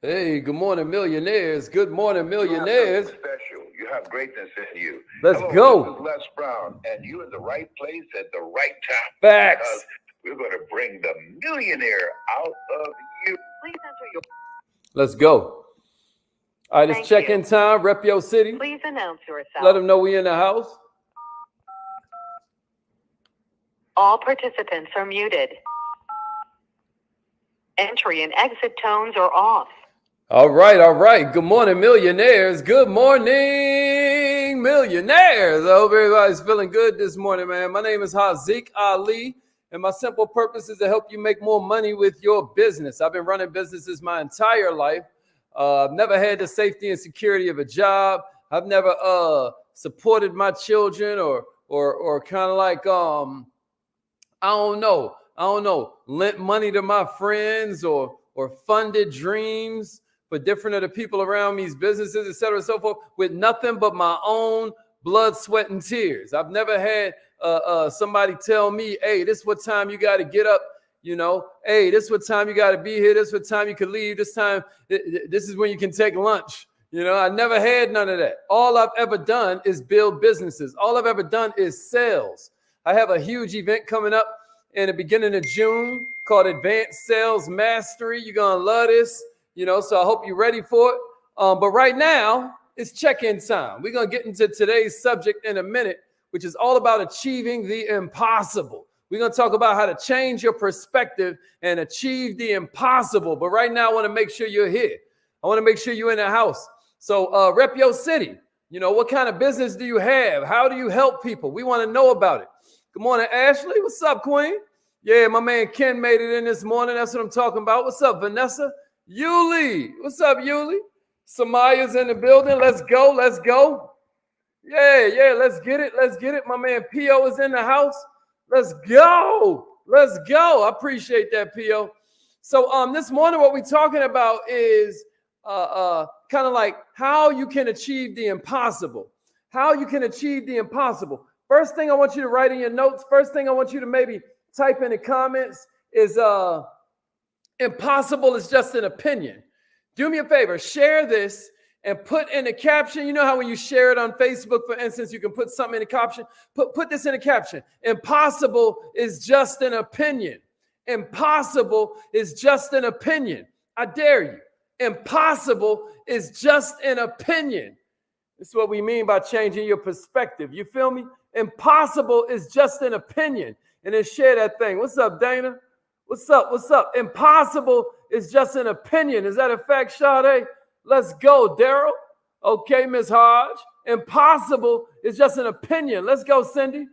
Hey, good morning, millionaires. Good morning, You have something millionaires. special. You have greatness in you. Let's Hello, this is go. Les Brown, and you're in the right place at the right time because Facts. we're going to bring the millionaire out of you. Please enter your. Let's go. All right, it's Thank you. check-in time. Rep your city. Please announce yourself. Let them know we in the house. All participants are muted. Entry and exit tones are off. All right, all right. Good morning, millionaires. Good morning, millionaires. I hope everybody's feeling good this morning, man. My name is Haziq Ali, and my simple purpose is to help you make more money with your business. I've been running businesses my entire life. I've never had the safety and security of a job. I've never supported my children or kind of like I don't know, lent money to my friends or funded dreams for different of the people around me's businesses, et cetera, and so forth, with nothing but my own blood, sweat, and tears. I've never had somebody tell me, hey, this is what time you got to get up, hey, this is what time you got to be here, this is what time you can leave, this is when you can take lunch. I never had none of that. All I've ever done is build businesses. All I've ever done is sales. I have a huge event coming up in the beginning of June called Advanced Sales Mastery. You're going to love this, so I hope you're ready for it. But right now, it's check-in time. We're going to get into today's subject in a minute, which is all about achieving the impossible. We're going to talk about how to change your perspective and achieve the impossible. But right now, I want to make sure you're here. I want to make sure you're in the house. So rep your city. What kind of business do you have? How do you help people? We want to know about it. Good morning, Ashley. What's up, Queen? Yeah, my man Ken made it in this morning. That's what I'm talking about. What's up, Vanessa? Yuli. What's up, Yuli? Samaya's in the building. Let's go. Let's go. Yeah, let's get it. Let's get it. My man P.O. is in the house. Let's go. Let's go. I appreciate that, P.O. So this morning what we're talking about is kind of like how you can achieve the impossible. How you can achieve the impossible. First thing I want you to write in your notes, first thing I want you to maybe type in the comments is impossible is just an opinion. Do me a favor, share this and put in the caption. You know how when you share it on Facebook, for instance, you can put something in the caption. Put this in the caption. Impossible is just an opinion. Impossible is just an opinion. I dare you. Impossible is just an opinion. This is what we mean by changing your perspective. You feel me? Impossible is just an opinion. And then share that thing. What's up, Dana? What's up? What's up? Impossible is just an opinion. Is that a fact, Sade? Let's go, Daryl. Okay, Miss Hodge. Impossible is just an opinion. Let's go, Cindy.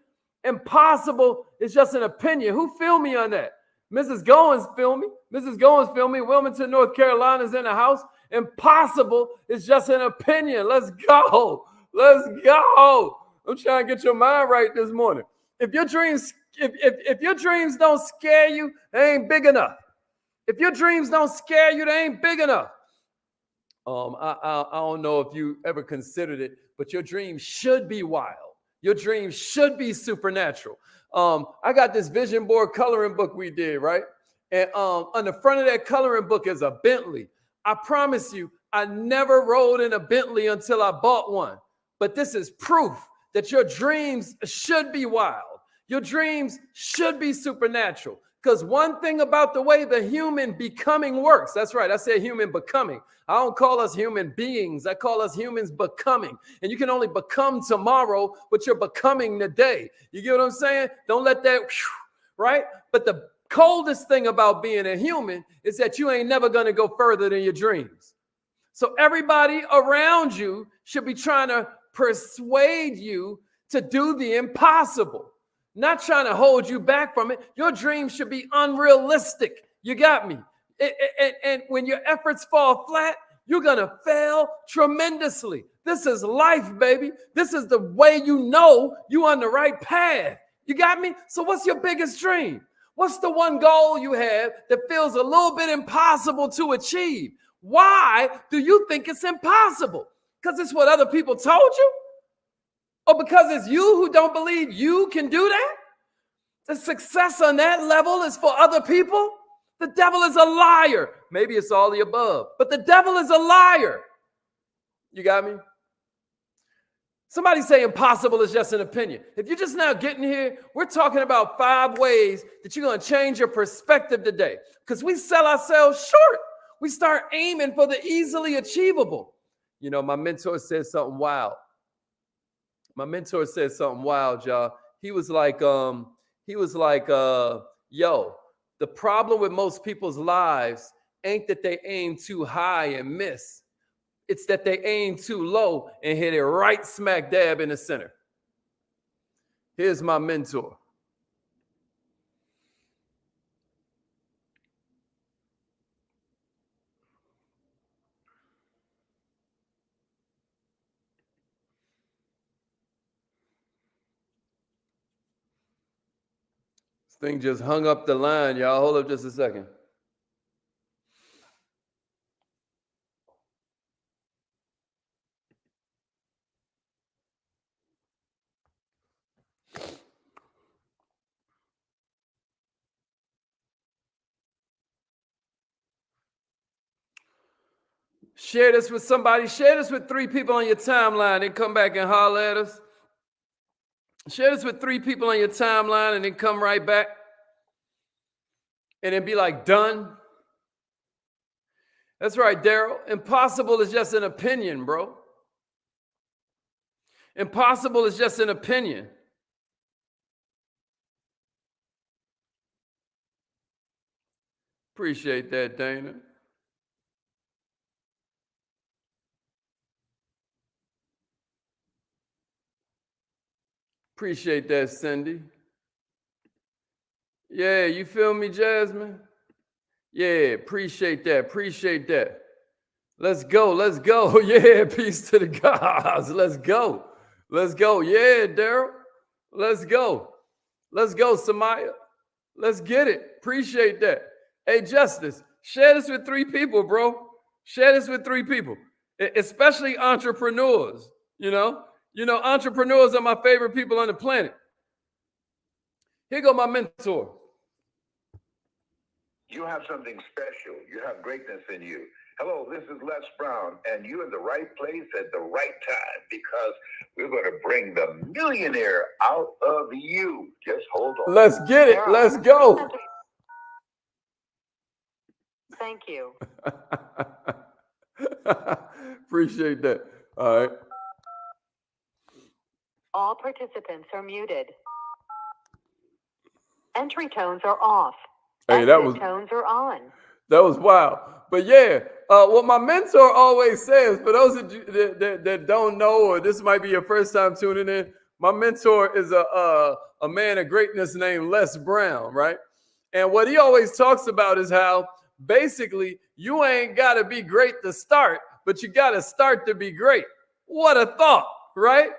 Impossible is just an opinion. Who feel me on that? Mrs. Goins feel me. Mrs. Goins feel me. Wilmington, North Carolina is in the house. Impossible is just an opinion. Let's go. Let's go. I'm trying to get your mind right this morning. If your dreams, if your dreams don't scare you, they ain't big enough. If your dreams don't scare you, they ain't big enough. I don't know if you ever considered it, but your dreams should be wild. Your dreams should be supernatural. I got this vision board coloring book we did, right? And on the front of that coloring book is a Bentley. I promise you, I never rode in a Bentley until I bought one. But this is proof that your dreams should be wild. Your dreams should be supernatural. Because one thing about the way the human becoming works, that's right, I said human becoming. I don't call us human beings. I call us humans becoming. And you can only become tomorrow, but you're becoming today. You get what I'm saying? Don't let that, right? But the coldest thing about being a human is that you ain't never going to go further than your dreams. So everybody around you should be trying to persuade you to do the impossible, not trying to hold you back from it. Your dreams should be unrealistic. You got me? And when your efforts fall flat, you're going to fail tremendously. This is life, baby. This is the way you know you're on the right path. You got me? So what's your biggest dream? What's the one goal you have that feels a little bit impossible to achieve? Why do you think it's impossible? Because it's what other people told you? Or because it's you who don't believe you can do that? The success on that level is for other people? The devil is a liar. Maybe it's all the above, but the devil is a liar. You got me? Somebody say impossible is just an opinion. If you're just now getting here, we're talking about 5 ways that you're going to change your perspective today. Because we sell ourselves short. We start aiming for the easily achievable. You know, my mentor said something wild. Y'all. He was like, yo, the problem with most people's lives ain't that they aim too high and miss. It's that they aim too low and hit it right smack dab in the center. Here's my mentor. This thing just hung up the line, y'all. Hold up just a second. Share this with somebody. Share this with 3 people on your timeline and come back and holler at us. Share this with 3 people on your timeline and then come right back. And then be like, done. That's right, Daryl. Impossible is just an opinion, bro. Impossible is just an opinion. Appreciate that, Dana. Appreciate that, Cindy. Yeah, you feel me, Jasmine? Yeah, appreciate that. Let's go. Yeah, peace to the gods. Let's go. Yeah, Daryl. Let's go, Samaya. Let's get it. Appreciate that. Hey, Justice, share this with 3 people, bro. Share this with 3 people, especially entrepreneurs. You know, entrepreneurs are my favorite people on the planet. Here go my mentor. You have something special. You have greatness in you. Hello, this is Les Brown, and you're in the right place at the right time because we're going to bring the millionaire out of you. Just hold on. Let's get it. Let's go. Thank you. Appreciate that. All right. All participants are muted. Entry tones are off. Hey, Exit tones are on. That was wild. But yeah, what my mentor always says, for those of you that don't know, or this might be your first time tuning in, my mentor is a man of greatness named Les Brown, right? And what he always talks about is how basically you ain't got to be great to start, but you got to start to be great. What a thought, right?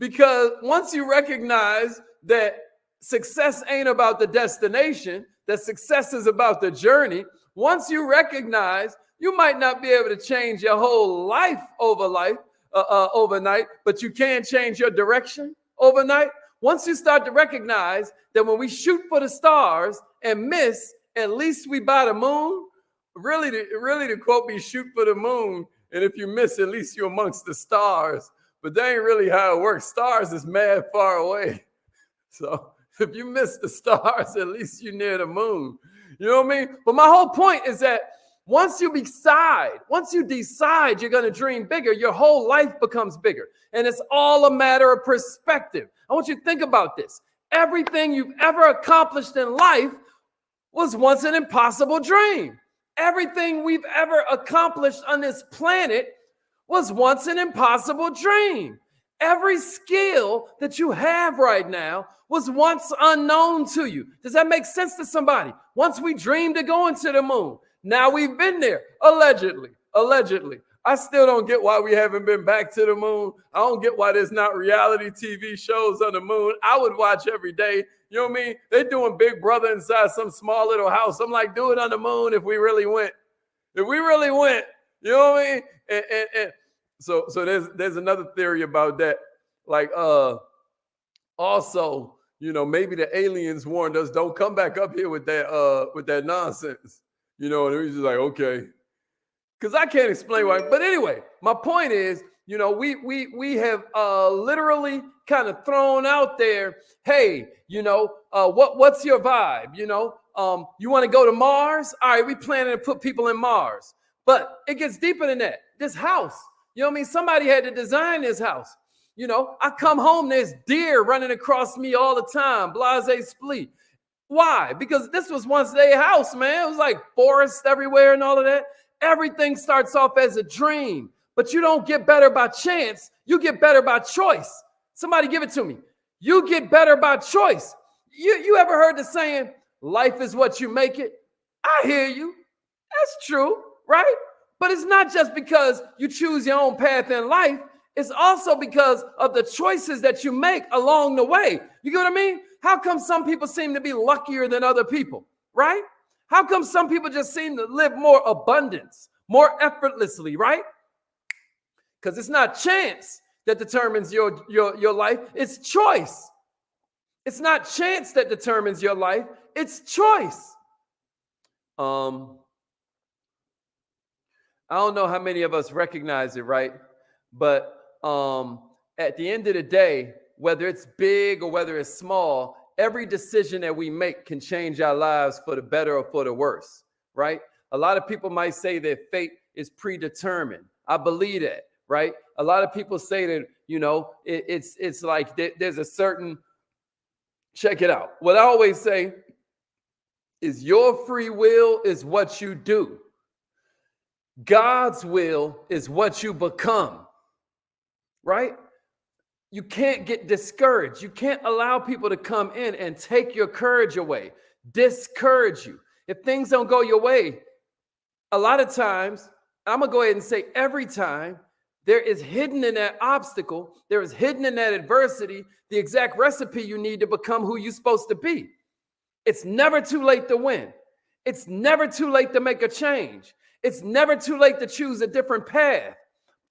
Because once you recognize that success ain't about the destination, that success is about the journey, once you recognize you might not be able to change your whole life overnight, but you can change your direction overnight. Once you start to recognize that when we shoot for the stars and miss, at least we by the moon. Really to quote me, shoot for the moon, and if you miss, at least you're amongst the stars. But that ain't really how it works. Stars is mad far away. So if you miss the stars, at least you're near the moon. You know what I mean? But my whole point is that once you decide you're going to dream bigger, your whole life becomes bigger. And it's all a matter of perspective. I want you to think about this. Everything you've ever accomplished in life was once an impossible dream. Everything we've ever accomplished on this planet was once an impossible dream. Every skill that you have right now was once unknown to you. Does that make sense to somebody? Once we dreamed of going to the moon, now we've been there, allegedly. I still don't get why we haven't been back to the moon. I don't get why there's not reality TV shows on the moon. I would watch every day. You know what I mean? They're doing Big Brother inside some small little house. I'm like, do it on the moon if we really went. You know what I mean? And so there's another theory about that. Like, also, maybe the aliens warned us, don't come back up here with that nonsense. And he's just like, okay. Because I can't explain why. But anyway, my point is, we have literally kind of thrown out there, hey, what's your vibe? You want to go to Mars? All right, we planning to put people in Mars. But it gets deeper than that. This house, somebody had to design this house. I come home, there's deer running across me all the time, blase split. Why? Because this was once their house, man. It was like forest everywhere and all of that. Everything starts off as a dream, but you don't get better by chance. You get better by choice. Somebody give it to me. You get better by choice. You ever heard the saying, life is what you make it? I hear you. That's true, right? But it's not just because you choose your own path in life. It's also because of the choices that you make along the way. You get what I mean? How come some people seem to be luckier than other people, right? How come some people just seem to live more abundance, more effortlessly, right? Because it's not chance that determines your life. It's choice. It's not chance that determines your life. It's choice. I don't know how many of us recognize it, right? But at the end of the day, whether it's big or whether it's small, every decision that we make can change our lives for the better or for the worse, right? A lot of people might say that fate is predetermined. I believe that, right? A lot of people say that, it's like there's a certain, check it out. What I always say is your free will is what you do. God's will is what you become, right? You can't get discouraged. You can't allow people to come in and take your courage away, discourage you. If things don't go your way, a lot of times, I'm going to go ahead and say every time, there is hidden in that obstacle, there is hidden in that adversity, the exact recipe you need to become who you're supposed to be. It's never too late to win. It's never too late to make a change. It's never too late to choose a different path.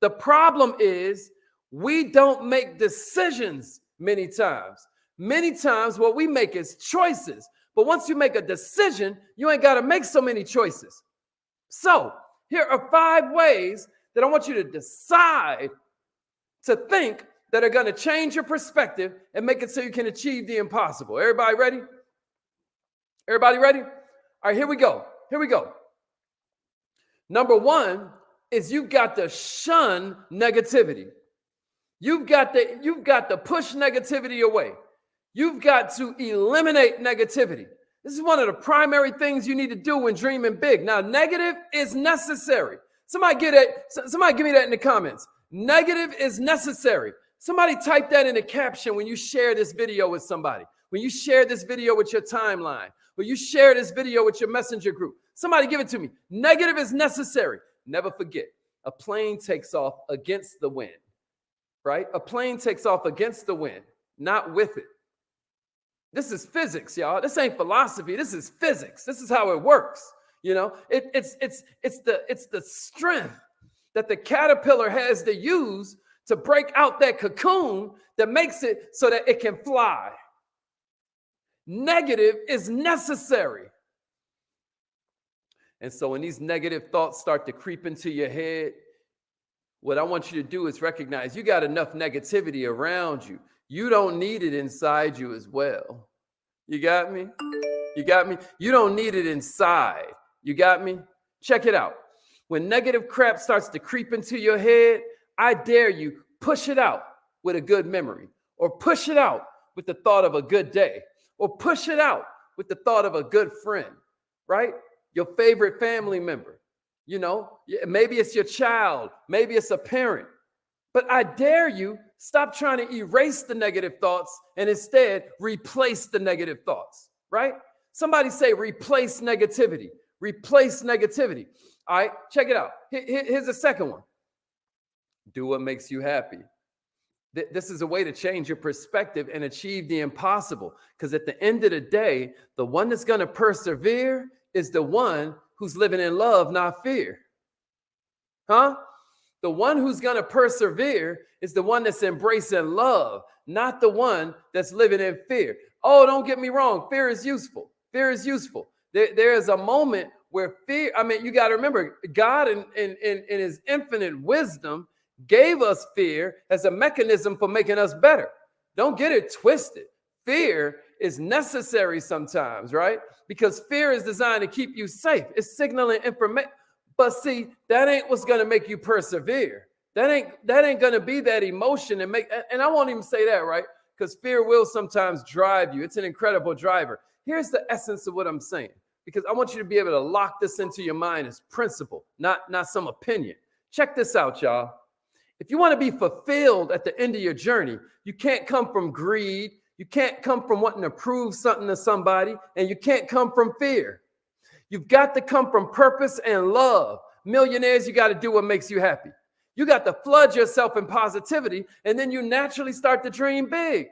The problem is we don't make decisions many times. Many times what we make is choices. But once you make a decision, you ain't got to make so many choices. So here are 5 ways that I want you to decide to think that are going to change your perspective and make it so you can achieve the impossible. Everybody ready? Everybody ready? All right, here we go. Here we go. Number 1 is you've got to shun negativity. You've got to push negativity away. You've got to eliminate negativity. This is one of the primary things you need to do when dreaming big. Now, negative is necessary. Somebody give me that in the comments. Negative is necessary. Somebody type that in the caption when you share this video with somebody. When you share this video with your timeline. When you share this video with your messenger group. Somebody give it to me. Negative is necessary. Never forget, a plane takes off against the wind. Right? A plane takes off against the wind, not with it. This is physics, y'all. This ain't philosophy. This is physics. This is how it works. It's the strength that the caterpillar has to use to break out that cocoon that makes it so that it can fly. Negative is necessary. And so when these negative thoughts start to creep into your head, what I want you to do is recognize you got enough negativity around you. You don't need it inside you as well. You got me? You got me? You don't need it inside. You got me? Check it out. When negative crap starts to creep into your head, I dare you, push it out with a good memory, or push it out with the thought of a good day, or push it out with the thought of a good friend, right? Your favorite family member. Maybe it's your child, maybe it's a parent. But I dare you, stop trying to erase the negative thoughts and instead replace the negative thoughts, right? Somebody say replace negativity. Replace negativity. All right, check it out. Here's the second one. Do what makes you happy. This is a way to change your perspective and achieve the impossible. Because at the end of the day, the one that's going to persevere is the one who's living in love, not fear. Huh? The one who's going to persevere is the one that's embracing love, not the one that's living in fear. Oh, don't get me wrong. Fear is useful. Fear is useful. There is a moment where fear, I mean, you got to remember, God in his infinite wisdom gave us fear as a mechanism for making us better. Don't get it twisted. Fear is necessary sometimes, right? Because fear is designed to keep you safe. It's signaling information. But see, that ain't what's going to make you persevere. That ain't going to be that emotion and I won't even say that, right? Because fear will sometimes drive you. It's an incredible driver. Here's the essence of what I'm saying, because I want you to be able to lock this into your mind as principle, not some opinion. Check this out, y'all. If you want to be fulfilled at the end of your journey, you can't come from greed. You can't come from wanting to prove something to somebody, and you can't come from fear. You've got to come from purpose and love. Millionaires, you got to do what makes you happy. You got to flood yourself in positivity, and then you naturally start to dream big.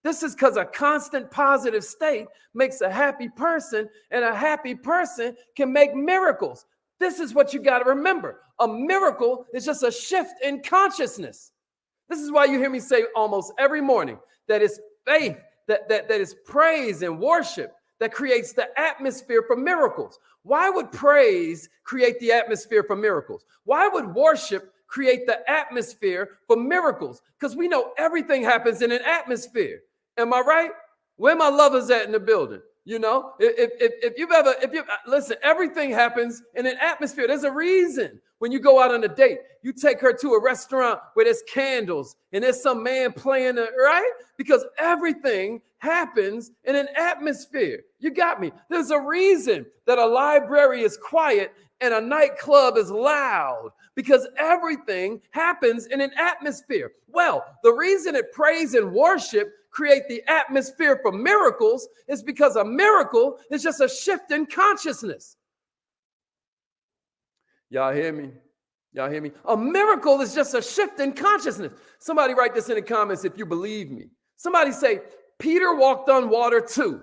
This is because a constant positive state makes a happy person, and a happy person can make miracles. This is what you got to remember. A miracle is just a shift in consciousness. This is why you hear me say almost every morning that it's faith, that is praise and worship that creates the atmosphere for miracles. Why would praise create the atmosphere for miracles? Why would worship create the atmosphere for miracles? Because we know everything happens in an atmosphere. Am I right? Where my lovers at in the building? You know, if you've listen, everything happens in an atmosphere. There's a reason when you go out on a date, you take her to a restaurant where there's candles and there's some man playing, right? Because everything happens in an atmosphere. You got me. There's a reason that a library is quiet and a nightclub is loud, because everything happens in an atmosphere. Well, the reason that praise and worship create the atmosphere for miracles is because a miracle is just a shift in consciousness. Y'all hear me? Y'all hear me? A miracle is just a shift in consciousness. Somebody write this in the comments if you believe me. Somebody say, Peter walked on water too.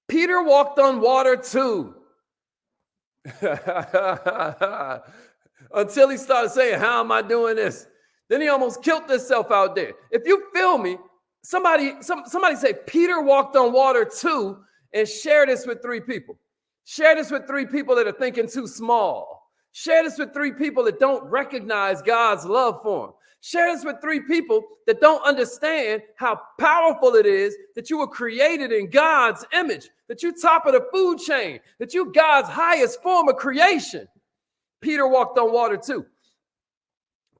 Peter walked on water too. Until he started saying, how am I doing this? Then he almost killed himself out there. If you feel me, somebody say, Peter walked on water too, and share this with 3 people. Share this with 3 people that are thinking too small. Share this with 3 people that don't recognize God's love for them. Share this with 3 people that don't understand how powerful it is that you were created in God's image, that you top of the food chain, that you God's highest form of creation. Peter walked on water too.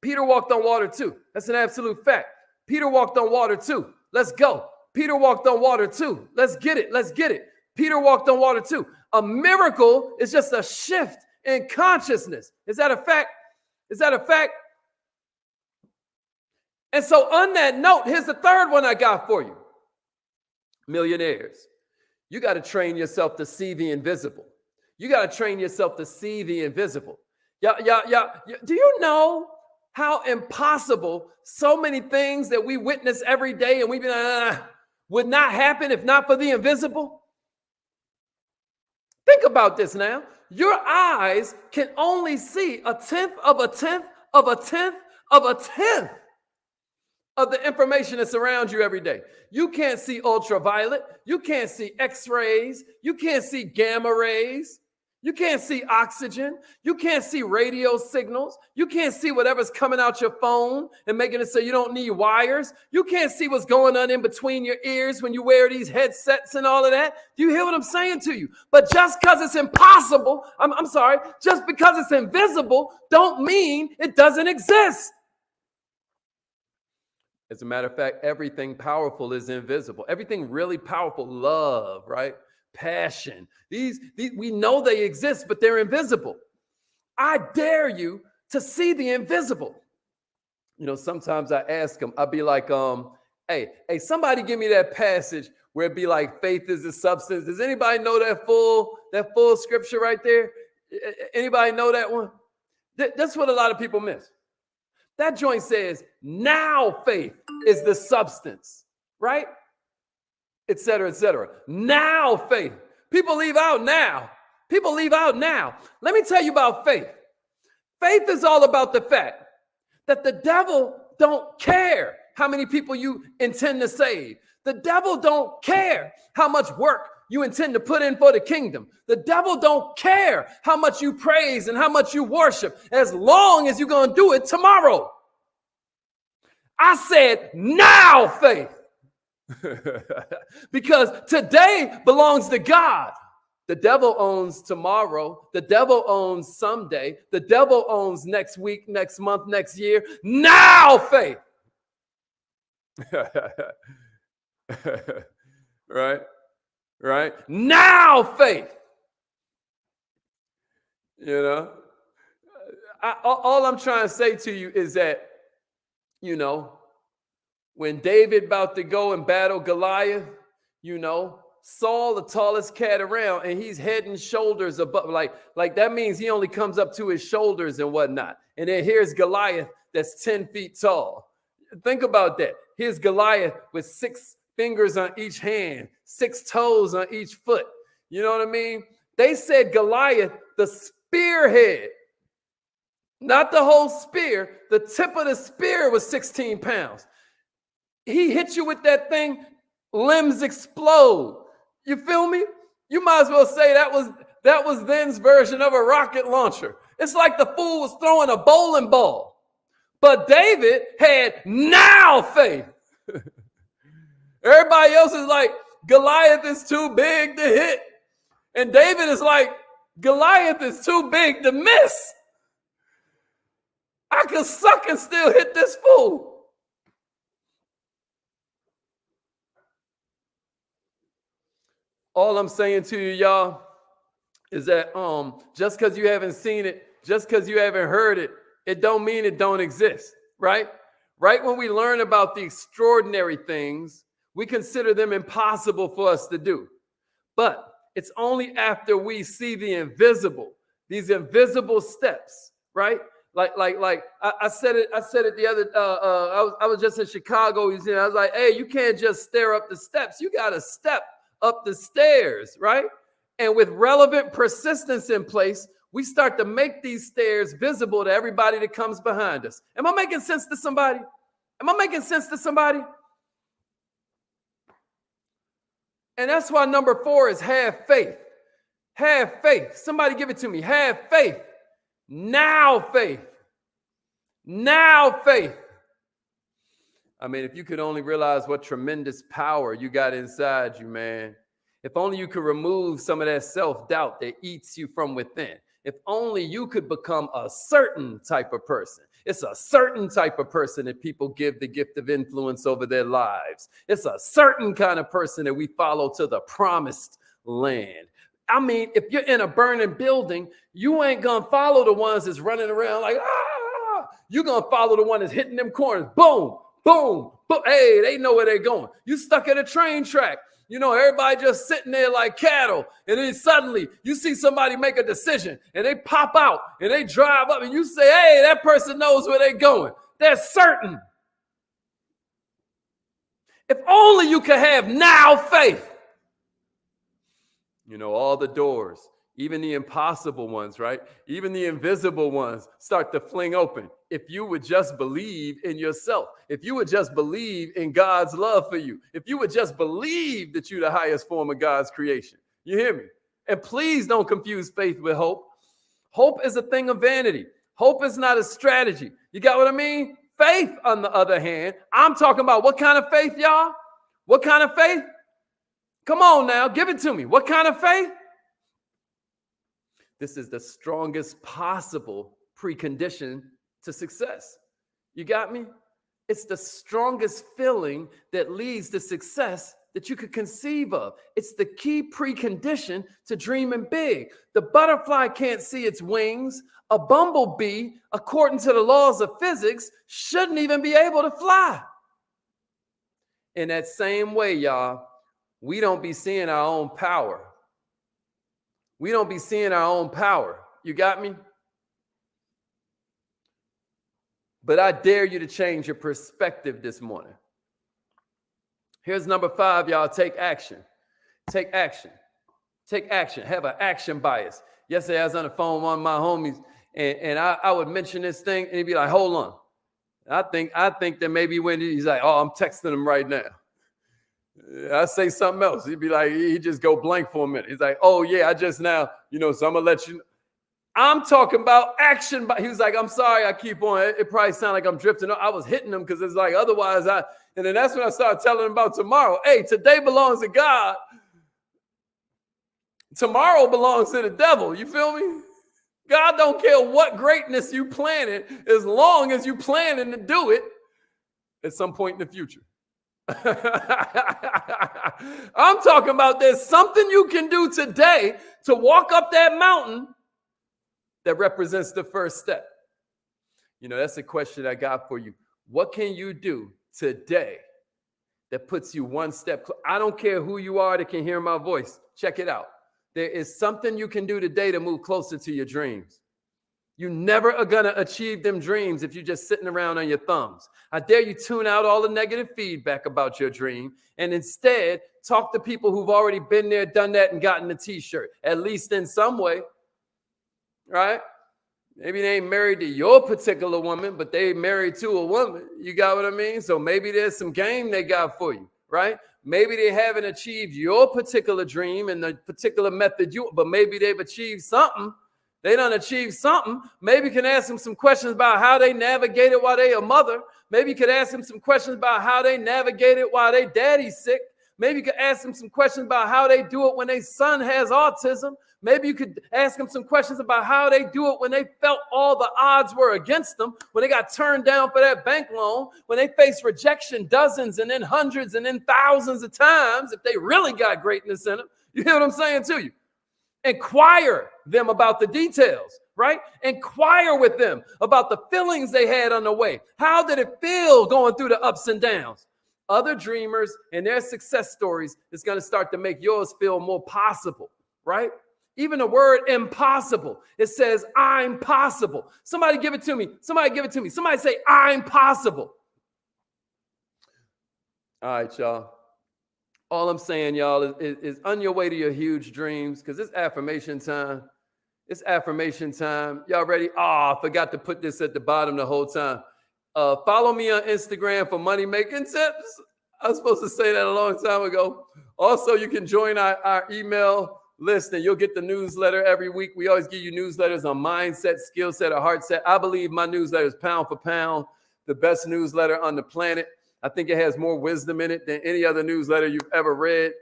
Peter walked on water too. That's an absolute fact. Peter walked on water too. Let's go. Peter walked on water too. Let's get it. Let's get it. Peter walked on water too. A miracle is just a shift in consciousness. Is that a fact? Is that a fact? And so on that note, here's the 3rd one I got for you. Millionaires, you got to train yourself to see the invisible. You got to train yourself to see the invisible. Do you know how impossible so many things that we witness every day and we would not happen if not for the invisible? Think about this now. Your eyes can only see a tenth of a tenth of a tenth of a tenth of the information that's around you every day. You can't see ultraviolet. You can't see X-rays. You can't see gamma rays. You can't see oxygen. You can't see radio signals. You can't see whatever's coming out your phone and making it so you don't need wires. You can't see what's going on in between your ears when you wear these headsets and all of that. Do you hear what I'm saying to you? But just because it's impossible, just because it's invisible, don't mean it doesn't exist. As a matter of fact, everything powerful is invisible. Everything really powerful, love, right? Passion. These we know they exist, but they're invisible. I dare you to see the invisible. You know, sometimes I ask them, I'll be like, hey, somebody give me that passage where it be like faith is the substance. Does anybody know that full scripture right there? Anybody know that one? That's what a lot of people miss. That joint says, now faith is the substance, right? Et cetera, et cetera. Now faith. People leave out now. People leave out now. Let me tell you about faith. Faith is all about the fact that the devil don't care how many people you intend to save. The devil don't care how much work you intend to put in for the kingdom. The devil don't care how much you praise and how much you worship, as long as you're going to do it tomorrow. I said now faith. Because today belongs to God. The devil owns tomorrow. The devil owns someday. The devil owns next week, next month, next year. Now faith. Right? Now faith. You know, all I'm trying to say to you is that, you know, when David about to go and battle Goliath, you know, Saul, the tallest cat around, and he's head and shoulders above, like that means he only comes up to his shoulders and whatnot. And then here's Goliath that's 10 feet tall. Think about that. Here's Goliath with 6 fingers on each hand, 6 toes on each foot. You know what I mean? They said Goliath, the spearhead, not the whole spear, the tip of the spear was 16 pounds. He hit you with that thing, limbs explode. You feel me? You might as well say that was then's version of a rocket launcher. It's like the fool was throwing a bowling ball. But David had now faith. Everybody else is like, Goliath is too big to hit. And David is like, Goliath is too big to miss. I could suck and still hit this fool. All I'm saying to you, y'all, is that just because you haven't seen it, just because you haven't heard it, it don't mean it don't exist, right? Right when we learn about the extraordinary things, we consider them impossible for us to do. But it's only after we see the invisible, these invisible steps, right? Like I said it the other. I was just in Chicago. You know, I was like, hey, you can't just stare up the steps. You got to step up the stairs, right? And with relevant persistence in place, we start to make these stairs visible to everybody that comes behind us. Am I making sense to somebody? Am I making sense to somebody? And that's why number 4 is have faith. Have faith. Somebody give it to me. Have faith. Now faith. Now faith. I mean, if you could only realize what tremendous power you got inside you, man. If only you could remove some of that self-doubt that eats you from within. If only you could become a certain type of person. It's a certain type of person that people give the gift of influence over their lives. It's a certain kind of person that we follow to the promised land. I mean, if you're in a burning building, you ain't going to follow the ones that's running around like, ah. You're going to follow the one that's hitting them corners. Boom, boom, boom. Hey, they know where they're going. You stuck at a train track. You know, everybody just sitting there like cattle. And then suddenly you see somebody make a decision and they pop out and they drive up and you say, hey, that person knows where they're going. They're certain. If only you could have now faith. You know, all the doors, even the impossible ones, right? Even the invisible ones start to fling open. If you would just believe in yourself, if you would just believe in God's love for you, if you would just believe that you're the highest form of God's creation. You hear me? And please don't confuse faith with hope. Hope is a thing of vanity. Hope is not a strategy. You got what I mean? Faith, on the other hand, I'm talking about what kind of faith, y'all? What kind of faith? Come on now, give it to me. What kind of faith? This is the strongest possible precondition to success. You got me? It's the strongest feeling that leads to success that you could conceive of. It's the key precondition to dreaming big. The butterfly can't see its wings. A bumblebee, according to the laws of physics, shouldn't even be able to fly. In that same way, y'all, we don't be seeing our own power. We don't be seeing our own power. You got me? But I dare you to change your perspective this morning. Here's number 5, y'all. Take action. Take action. Take action. Have an action bias. Yesterday, I was on the phone with one of my homies, and I would mention this thing, and he'd be like, hold on. I think that maybe when he's like, oh, I'm texting him right now. I say something else. He'd be like, he just go blank for a minute. He's like, oh yeah, I just now, so I'm gonna let you know. I'm talking about action. He was like, I'm sorry, I keep on. It probably sounds like I'm drifting. I was hitting him because it's like, otherwise and then that's when I started telling him about tomorrow. Hey, today belongs to God. Tomorrow belongs to the devil. You feel me? God don't care what greatness you planning as long as you planning to do it at some point in the future. I'm talking about there's something you can do today to walk up that mountain that represents the first step. That's a question I got for you. What can you do today that puts you one step? I don't care who you are that can hear my voice. Check it out. There is something you can do today to move closer to your dreams. You never are going to achieve them dreams if you're just sitting around on your thumbs. I dare you tune out all the negative feedback about your dream and instead talk to people who've already been there, done that, and gotten the t-shirt, at least in some way, right? Maybe they ain't married to your particular woman, but they married to a woman. You got what I mean? So maybe there's some game they got for you, right? Maybe they haven't achieved your particular dream in the particular method but maybe they've achieved something. They done achieved something. Maybe you can ask them some questions about how they navigated while they a mother. Maybe you could ask them some questions about how they navigated while they daddy's sick. Maybe you could ask them some questions about how they do it when their son has autism. Maybe you could ask them some questions about how they do it when they felt all the odds were against them, when they got turned down for that bank loan, when they faced rejection dozens and then hundreds and then thousands of times, if they really got greatness in them. You hear what I'm saying to you? Inquire them about the details, right? Inquire with them about the feelings they had on the way. How did it feel going through the ups and downs? Other dreamers and their success stories is going to start to make yours feel more possible, right? Even the word impossible, it says, I'm possible. Somebody give it to me. Somebody give it to me. Somebody say, I'm possible. All right, y'all. All I'm saying, y'all, is on your way to your huge dreams, because it's affirmation time. It's affirmation time. Y'all ready? I forgot to put this at the bottom the whole time. Follow me on Instagram for money making tips. I was supposed to say that a long time ago. Also, you can join our email list and you'll get the newsletter every week. We always give you newsletters on mindset, skill set, or heart set. I believe my newsletter is pound for pound the best newsletter on the planet. I think it has more wisdom in it than any other newsletter you've ever read.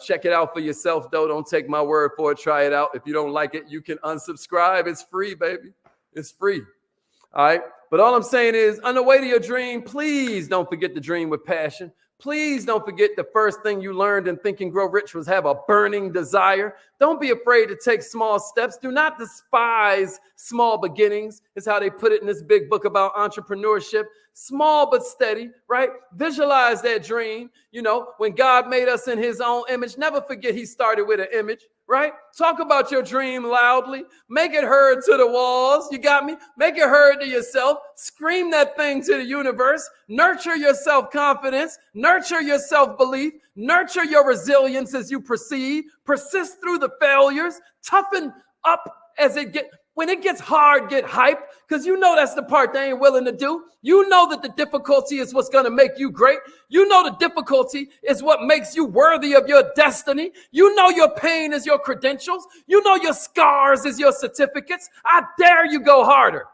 Check it out for yourself, though. Don't take my word for it. Try it out. If you don't like it, you can unsubscribe. It's free, baby. It's free. All right. But all I'm saying is, on the way to your dream, please don't forget to dream with passion. Please don't forget the first thing you learned in Think and Grow Rich was have a burning desire. Don't be afraid to take small steps. Do not despise small beginnings, is how they put it in this big book about entrepreneurship. Small but steady, right? Visualize that dream. When God made us in his own image, never forget he started with an image, right? Talk about your dream loudly. Make it heard to the walls. You got me? Make it heard to yourself. Scream that thing to the universe. Nurture your self-confidence. Nurture your self-belief. Nurture your resilience as you proceed. Persist through the failures. Toughen up as when it gets hard, get hyped, because that's the part they ain't willing to do. That the difficulty is what's going to make you great. The difficulty is what makes you worthy of your destiny. Your pain is your credentials. Your scars is your certificates. I dare you go harder.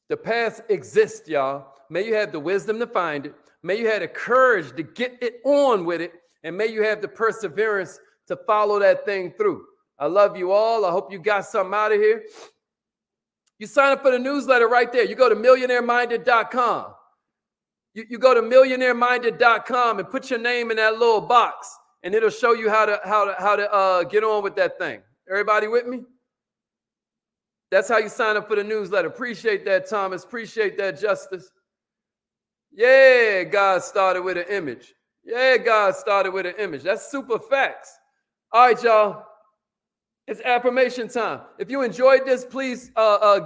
The path exists, y'all. May you have the wisdom to find it. May you have the courage to get it on with it. And may you have the perseverance to follow that thing through. I love you all. I hope you got something out of here. You sign up for the newsletter right there. You go to millionaireminded.com. You go to millionaireminded.com and put your name in that little box, and it'll show you how to get on with that thing. Everybody with me? That's how you sign up for the newsletter. Appreciate that, Thomas. Appreciate that, Justice. Yeah, God started with an image. Yeah, God started with an image. That's super facts. All right, y'all. It's affirmation time. If you enjoyed this, please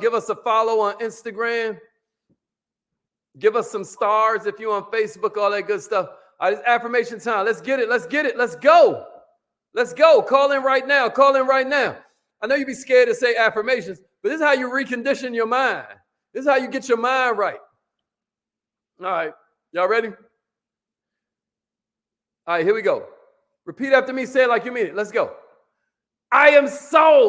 give us a follow on Instagram. Give us some stars if you're on Facebook, all that good stuff. All right, it's affirmation time. Let's get it. Let's get it. Let's go. Let's go. Call in right now. Call in right now. I know you'd be scared to say affirmations, But this is how you recondition your mind. This is how you get your mind right. All right. Y'all ready? All right, here we go. Repeat after me. Say it like you mean it. Let's go. I am sold.